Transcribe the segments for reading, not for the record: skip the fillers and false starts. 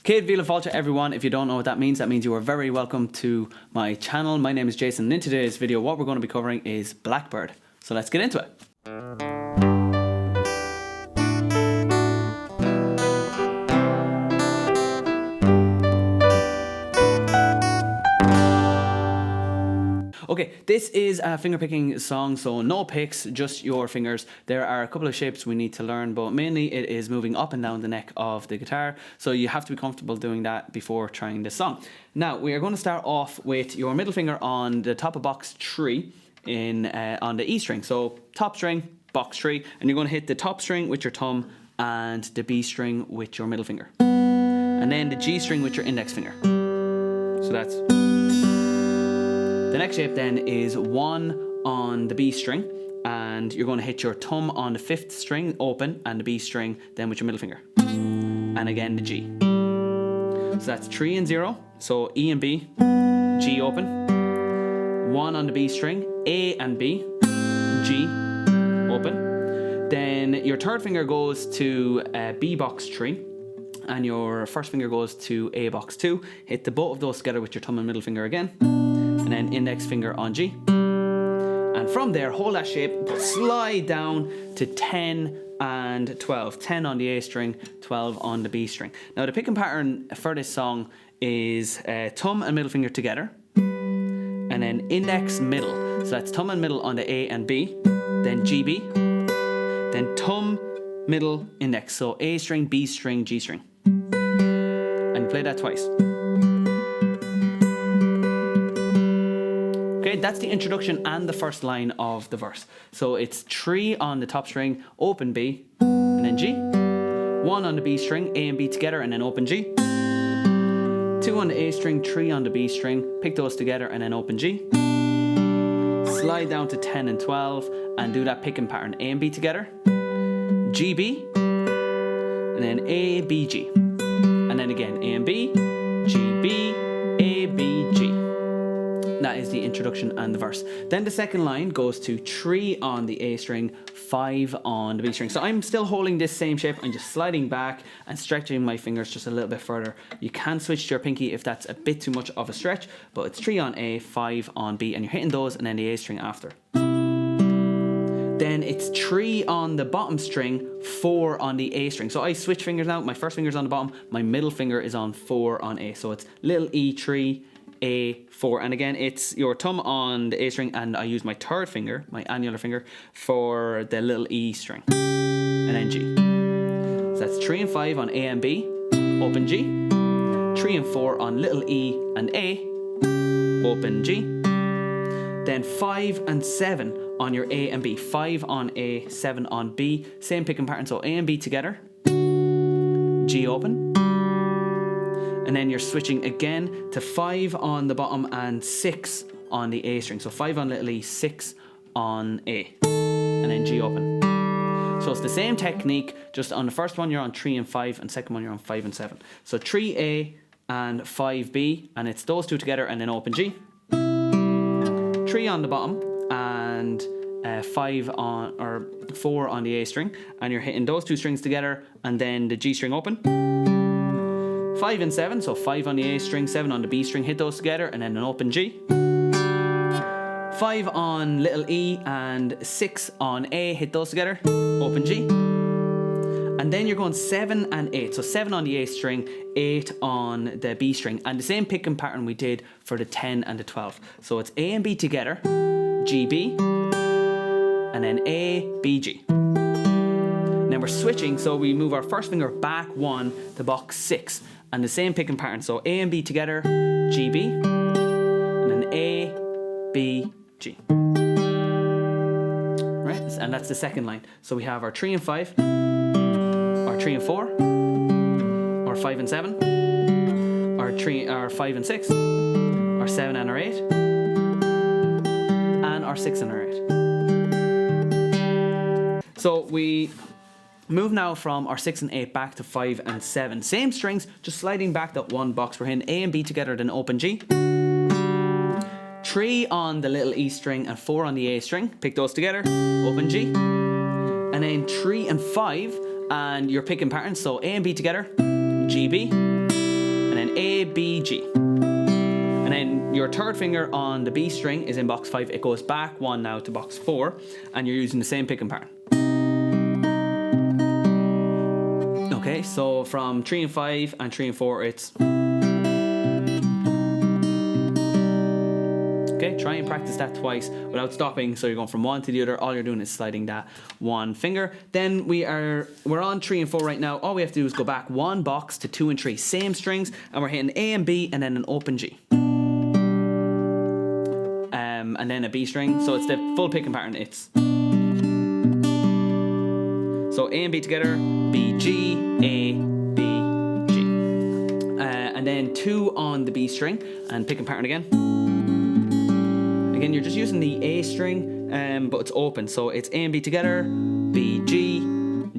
Céad Mhíle Fáilte everyone. If you don't know what that means you are very welcome to my channel. My name is Jason and in today's video what we're going to be covering is Blackbird. So let's get into it. Okay, this is a fingerpicking song, so no picks, just your fingers. There are a couple of shapes we need to learn, but mainly it is moving up and down the neck of the guitar, so you have to be comfortable doing that before trying this song. Now, we are going to start off with your middle finger on the top of box 3 on the E string. So top string, box 3, and you're going to hit the top string with your thumb and the B string with your middle finger. And then the G string with your index finger. So that's... The next shape then is 1 on the B string, and you're going to hit your thumb on the 5th string open and the B string then with your middle finger. And again the G. So that's 3 and 0, so E and B, G open. 1 on the B string, A and B, G open. Then your third finger goes to B box 3. And your first finger goes to A box 2. Hit the both of those together with your thumb and middle finger again. And then index finger on G. And from there, hold that shape, slide down to 10 and 12. 10 on the A string, 12 on the B string. Now the picking pattern for this song is thumb and middle finger together. And then index middle. So that's thumb and middle on the A and B. Then GB. Then thumb, middle, index. So A string, B string, G string. And you play that twice. Okay, that's the introduction and the first line of the verse. So it's 3 on the top string, open B, and then G. 1 on the B string, A and B together, and then open G. 2 on the A string, 3 on the B string, pick those together, and then open G. Slide down to 10 and 12, and do that picking pattern. A and B together, G, B, and then A, B, G. And then again, A and B, G, B, A, B, G. That is the introduction and the verse. Then the second line goes to 3 on the A string, 5 on the B string. So I'm still holding this same shape. I'm just sliding back and stretching my fingers just a little bit further. You can switch to your pinky if that's a bit too much of a stretch, but it's 3 on A, 5 on B, and you're hitting those and then the A string after. Then it's 3 on the bottom string, 4 on the A string. So I switch fingers now. My first finger's on the bottom, my middle finger is on 4 on A. So it's little E 3, A 4. And again, it's your thumb on the A string, and I use my third finger, my annular finger, for the little E string. And then G. So that's 3 and 5 on A and B, open G. 3 and 4 on little E and A, open G. Then 5 and 7 on your A and B. 5 on A, 7 on B. Same picking pattern, so A and B together. G open. And then you're switching again to 5 on the bottom and 6 on the A string. So 5 on little E, 6 on A. And then G open. So it's the same technique, just on the first one you're on 3 and 5, and second one you're on 5 and 7. So 3A and 5B, and it's those two together and then open G. 3 on the bottom and 4 on the A string, and you're hitting those two strings together and then the G string open. 5 and 7, so 5 on the A string, 7 on the B string, hit those together and then an open G. 5 on little E and 6 on A, hit those together, open G. And then you're going 7 and 8, so 7 on the A string, 8 on the B string, and the same picking pattern we did for the 10 and the 12. So it's A and B together, G, B, and then A, B, G. Now we're switching, so we move our first finger back 1 to box 6, and the same picking pattern, so A and B together, G, B, and then A, B, G. Right, and that's the second line. So we have our 3 and 5, our 3 and 4, our 5 and 7, our 5 and 6, our 7 and our 8, and our 6 and our 8. So we move now from our 6 and 8 back to 5 and 7. Same strings, just sliding back that one box. We're hitting A and B together, then open G. 3 on the little E string and 4 on the A string. Pick those together, open G. And then 3 and 5, and your picking pattern, so A and B together, G, B. A, B, G. And then your third finger on the B string is in box 5. It goes back 1 now to box 4, and you're using the same picking pattern. Okay, so from 3 and 5 and 3 and 4, it's... Okay, try and practice that twice without stopping. So you're going from one to the other. All you're doing is sliding that one finger. Then we're on 3 and 4 right now. All we have to do is go back 1 box to 2 and 3. Same strings, and we're hitting A and B and then an open G. And then a B string. So it's the full picking pattern. It's... So A and B together, B, G, A, B, G. And then 2 on the B string and picking pattern again. Again, you're just using the A string, but it's open. So it's A and B together, B, G,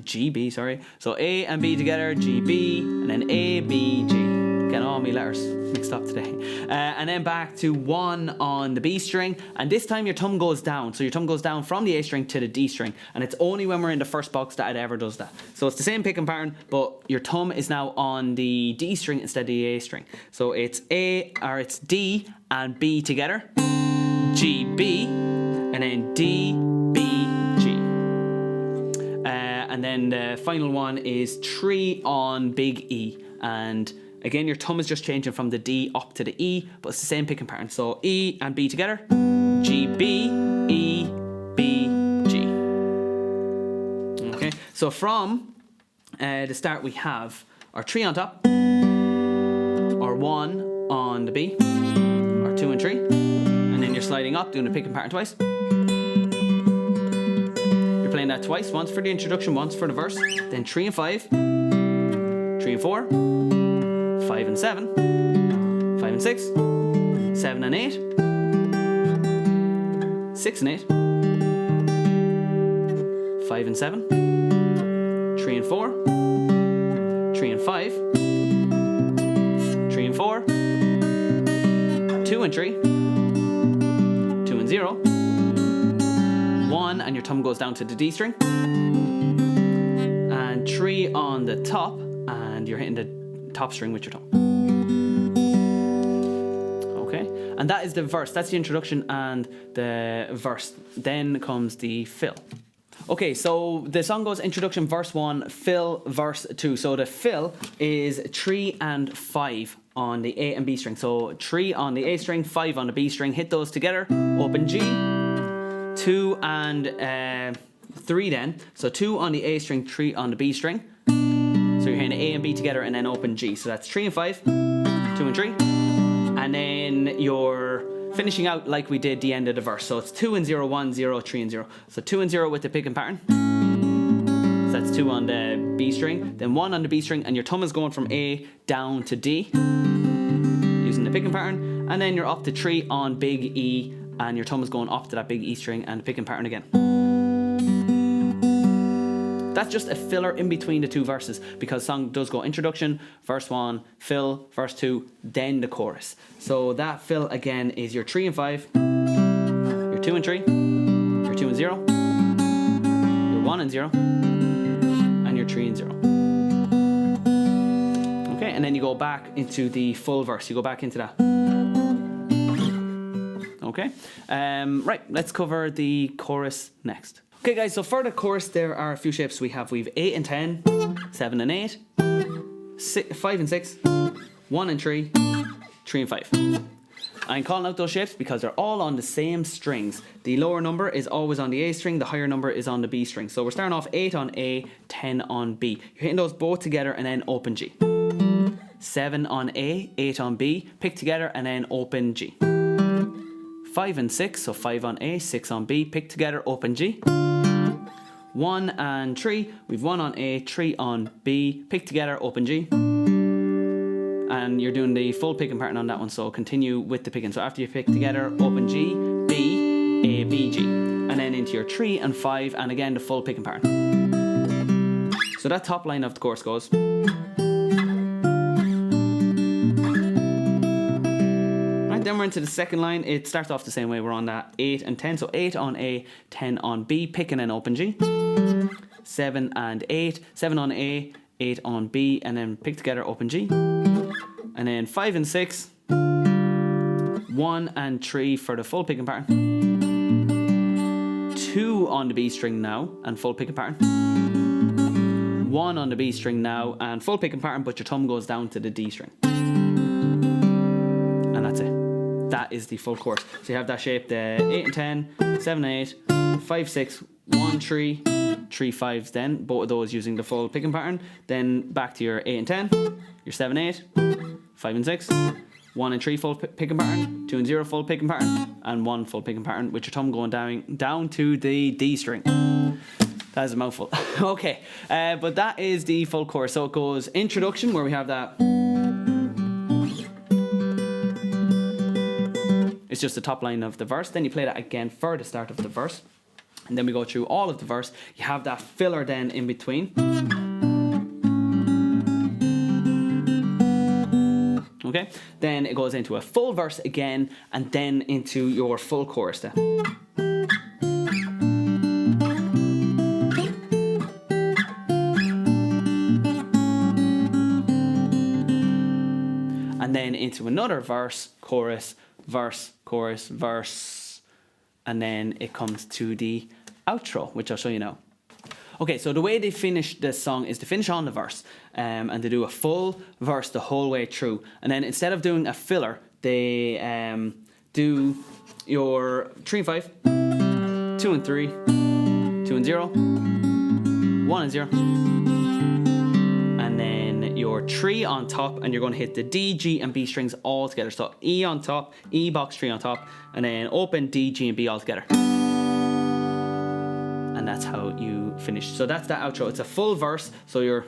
G, B, sorry. So A and B together, G, B, and then A, B, G. Getting all my letters mixed up today. And then back to 1 on the B string. And this time your thumb goes down. So your thumb goes down from the A string to the D string. And it's only when we're in the first box that it ever does that. So it's the same picking pattern, but your thumb is now on the D string instead of the A string. So it's it's D and B together. G, B, and then D, B, G. And then the final one is 3 on big E. And again, your thumb is just changing from the D up to the E, but it's the same picking pattern. So E and B together, G, B, E, B, G. Okay, so from the start we have our 3 on top, our 1 on the B, our 2 and 3. And then you're sliding up, doing the picking pattern twice. You're playing that twice, once for the introduction, once for the verse. Then 3 and 5, 3 and 4, 5 and 7, 5 and 6, 7 and 8, 6 and 8, 5 and 7, 3 and 4, 3 and 5, 3 and 4, 2 and 3, 0, 1, and your thumb goes down to the D string, and 3 on the top, and you're hitting the top string with your thumb. Okay, and that is the verse. That's the introduction and the verse. Then comes the fill. Okay, so the song goes introduction, verse 1, fill, verse 2. So the fill is 3 and 5 on the A and B string. So 3 on the A string, 5 on the B string. Hit those together, open G. 2 and 3 then. So 2 on the A string, 3 on the B string. So you're hitting A and B together and then open G. So that's 3 and 5, 2 and 3. And then you're finishing out like we did the end of the verse. So it's 2 and 0, 1, 0, 3 and 0. So 2 and 0 with the picking pattern. So that's 2 on the B string, then 1 on the B string, and your thumb is going from A down to D using the picking pattern. And then you're up to 3 on big E, and your thumb is going up to that big E string and the picking pattern again. That's just a filler in between the two verses, because the song does go introduction, verse 1, fill, verse 2, then the chorus. So that fill again is your 3 and 5, your 2 and 3, your 2 and 0, your 1 and 0, and your 3 and 0. Okay, and then you go back into the full verse. You go back into that. Okay, right, let's cover the chorus next. Okay guys, so for the chorus there are a few shapes we have. We've 8 and 10, 7 and 8, 5 and 6, 1 and 3, 3 and 5. I'm calling out those shapes because they're all on the same strings. The lower number is always on the A string, the higher number is on the B string. So we're starting off 8 on A, 10 on B. You're hitting those both together and then open G. 7 on A, 8 on B, pick together and then open G. 5 and 6, so 5 on A, 6 on B, pick together, open G. 1 and 3, we've 1 on A, 3 on B, pick together, open G. And you're doing the full picking pattern on that one, so continue with the picking. So after you pick together, open G, B, A, B, G. And then into your 3 and 5, and again the full picking pattern. So that top line of the chorus goes. Then we're into the second line. It starts off the same way. We're on that 8 and 10. So 8 on A, 10 on B, pick and then open G. 7 and 8, 7 on A, 8 on B, and then pick together, open G. And and then 5 and 6, 1 and 3 for the full picking pattern, 2 on the B string now and full picking pattern, 1 on the B string now and full picking pattern, but your thumb goes down to the D string. And that's it. That is the full chorus. So you have that shape, the 8 and 10, 7 8, 5 6, 1 3, 3 5s then, both of those using the full picking pattern. Then back to your 8 and 10, your 7 8, 5 and 6, 1 and 3 full picking pattern, 2 and 0 full picking pattern, and 1 full picking pattern with your thumb going down to the D string. That is a mouthful. Okay, but that is the full chorus. So it goes introduction, where we have that. It's just the top line of the verse. Then you play that again for the start of the verse. And then we go through all of the verse. You have that filler then in between. Okay, then it goes into a full verse again, and then into your full chorus then. And then into another verse, chorus, verse, chorus, verse, and then it comes to the outro, which I'll show you now. Okay, so the way they finish this song is to finish on the verse, and they do a full verse the whole way through. And then instead of doing a filler, they do your 3 and 5, 2 and 3, 2 and 0, 1 and 0, and then your 3 on top, and you're going to hit the D, G, and B strings all together. So E on top, E box 3 on top, and then open D, G, and B all together. And that's how you finish. So that's the outro. It's a full verse, so you're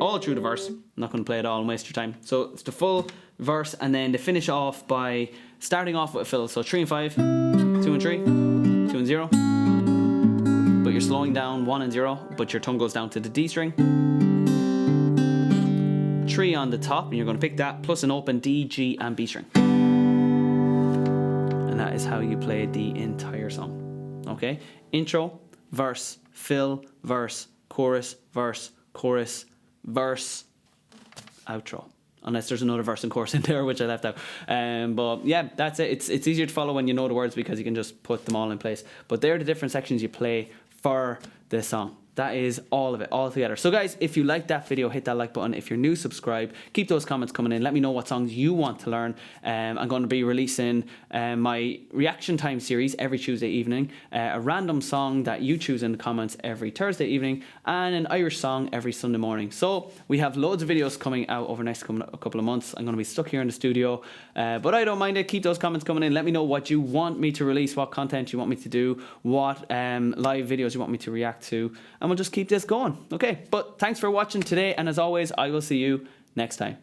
all through the verse. I'm not going to play it all and waste your time. So it's the full verse, and then they finish off by starting off with a fill. So 3 and 5, 2 and 3, 2 and 0. But you're slowing down 1 and 0, but your tongue goes down to the D string. 3 on the top, and you're going to pick that, plus an open D, G, and B string. And that is how you play the entire song. Okay? Intro, verse, fill, verse, chorus, verse, chorus, verse, outro. Unless there's another verse and chorus in there, which I left out. But yeah, that's it. It's easier to follow when you know the words, because you can just put them all in place. But they're the different sections you play for the song. That is all of it, all together. So guys, if you liked that video, hit that like button. If you're new, subscribe. Keep those comments coming in. Let me know what songs you want to learn. I'm going to be releasing my reaction time series every Tuesday evening, a random song that you choose in the comments every Thursday evening, and an Irish song every Sunday morning. So we have loads of videos coming out over the next couple of months. I'm going to be stuck here in the studio, but I don't mind it. Keep those comments coming in. Let me know what you want me to release, what content you want me to do, what live videos you want me to react to, and we'll just keep this going. Okay, but thanks for watching today, and as always, I will see you next time.